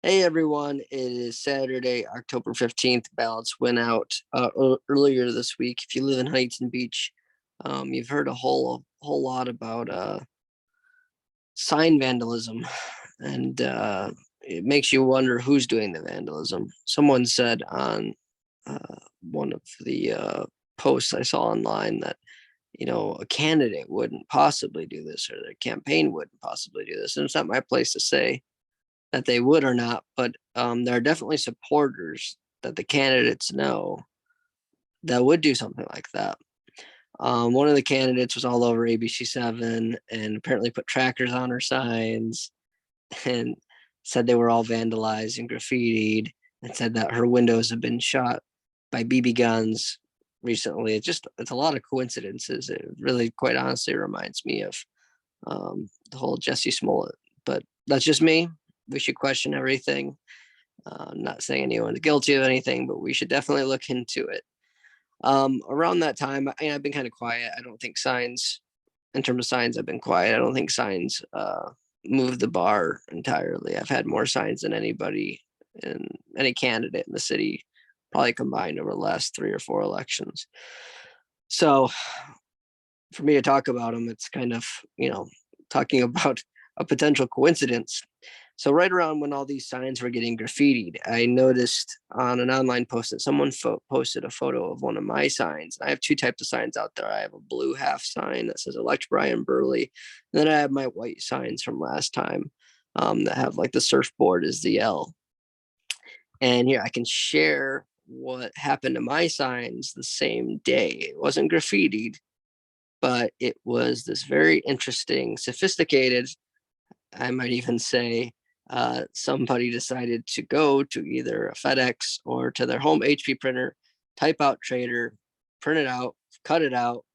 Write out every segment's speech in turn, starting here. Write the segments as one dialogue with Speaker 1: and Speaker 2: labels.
Speaker 1: Hey everyone, it is Saturday, October 15th. Ballots went out earlier this week. If you live in Huntington Beach, you've heard a whole lot about sign vandalism, and it makes you wonder who's doing the vandalism. Someone said on one of the posts I saw online that a candidate wouldn't possibly do this, or their campaign wouldn't possibly do this, and it's not my place to say that they would or not, but there are definitely supporters that the candidates know that would do something like that. One of the candidates was all over ABC7 and apparently put trackers on her signs and said they were all vandalized and graffitied, and said that her windows have been shot by BB guns recently. It's a lot of coincidences. It really, quite honestly, reminds me of the whole Jussie Smollett. But that's just me. We should question everything. I'm not saying anyone's guilty of anything, but we should definitely look into it. Around that time, I've been kind of quiet. I don't think signs, in terms of signs, I've been quiet. I don't think signs move the bar entirely. I've had more signs than anybody and any candidate in the city, probably combined over the last 3 or 4 elections. So for me to talk about them, it's kind of, talking about a potential coincidence. So right around when all these signs were getting graffitied, I noticed on an online post that someone posted a photo of one of my signs. I have two types of signs out there. I have a blue half sign that says elect Brian Burley, and then I have my white signs from last time that have like the surfboard is the L. And here I can share what happened to my signs the same day. It wasn't graffitied, but it was this very interesting, sophisticated, I might even say, somebody decided to go to either a FedEx or to their home HP printer, type out Trader, print it out, cut it out,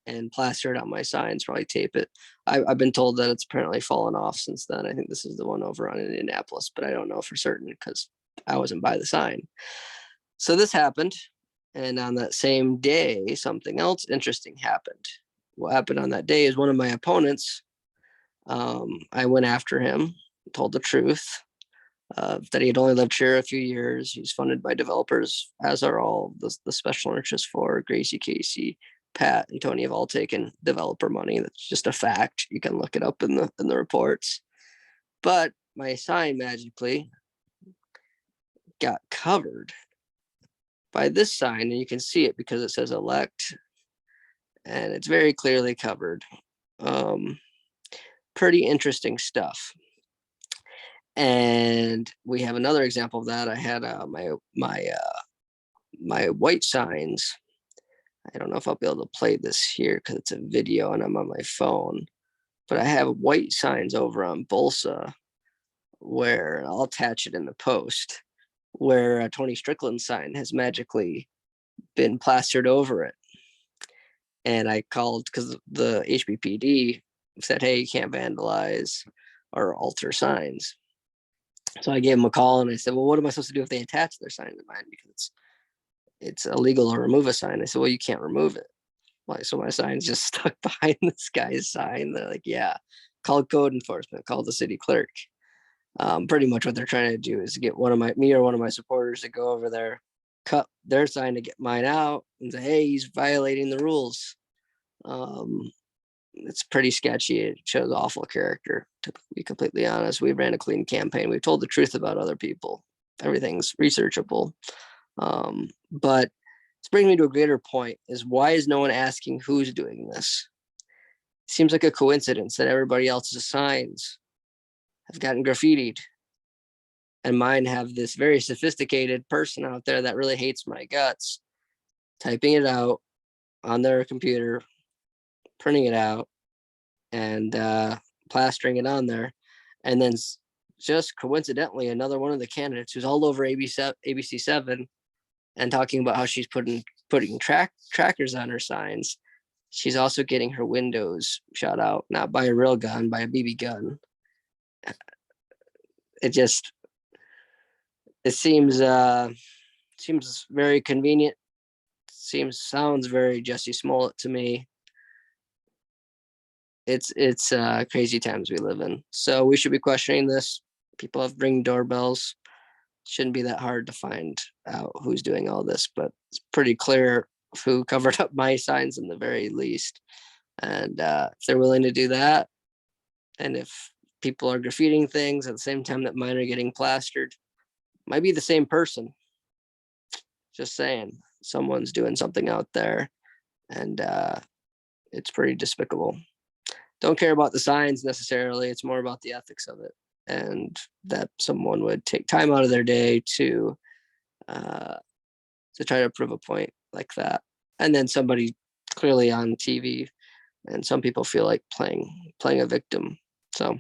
Speaker 1: and plaster it on my signs, probably tape it. I've been told that it's apparently fallen off since then. I think this is the one over on Indianapolis, but I don't know for certain because I wasn't by the sign. So this happened. And on that same day, something else interesting happened. What happened on that day is one of my opponents, I went after him, told the truth, that he had only lived here a few years. He's funded by developers, as are all the special interests for Gracie Casey, Pat, and Tony have all taken developer money. That's just a fact. You can look it up in the reports. But my sign magically got covered by this sign, and you can see it because it says elect, and it's very clearly covered. Pretty interesting stuff. And we have another example of that. I had my white signs. I don't know if I'll be able to play this here because it's a video and I'm on my phone. But I have white signs over on Bolsa where I'll attach it in the post, where a Tony Strickland sign has magically been plastered over it. And I called because the HBPD said, hey, you can't vandalize or alter signs. So I gave him a call and I said, well, what am I supposed to do if they attach their sign to mine? Because it's illegal to remove a sign. I said, well, you can't remove it. Like, so my sign's just stuck behind this guy's sign. They're like, yeah, call code enforcement, call the city clerk. Pretty much what they're trying to do is get me or one of my supporters to go over there, cut their sign to get mine out and say, hey, he's violating the rules. It's pretty sketchy. It shows awful character, to be completely honest. We ran a clean campaign. We told the truth about other people. Everything's researchable. But it's bringing me to a greater point is why is no one asking who's doing this? It seems like a coincidence that everybody else's signs have gotten graffitied and mine have this very sophisticated person out there that really hates my guts, typing it out on their computer, printing it out, and plastering it on there. And then just coincidentally, another one of the candidates who's all over ABC7 and talking about how she's putting trackers on her signs. She's also getting her windows shot out, not by a real gun, by a BB gun. It seems very convenient. Sounds very Jussie Smollett to me. It's crazy times we live in. So we should be questioning this. People have Ring doorbells. Shouldn't be that hard to find out who's doing all this, but it's pretty clear who covered up my signs in the very least. And if they're willing to do that, and if people are graffitiing things at the same time that mine are getting plastered, might be the same person. Just saying, someone's doing something out there, and it's pretty despicable. Don't care about the signs necessarily. It's more about the ethics of it, and that someone would take time out of their day to try to prove a point like that. And then somebody clearly on TV, and some people feel like playing a victim. So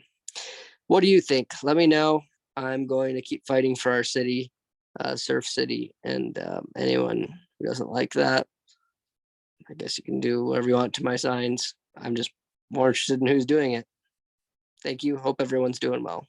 Speaker 1: what do you think? Let me know. I'm going to keep fighting for our city, Surf City, and anyone who doesn't like that, I guess you can do whatever you want to my signs. I'm just more interested in who's doing it. Thank you. Hope everyone's doing well.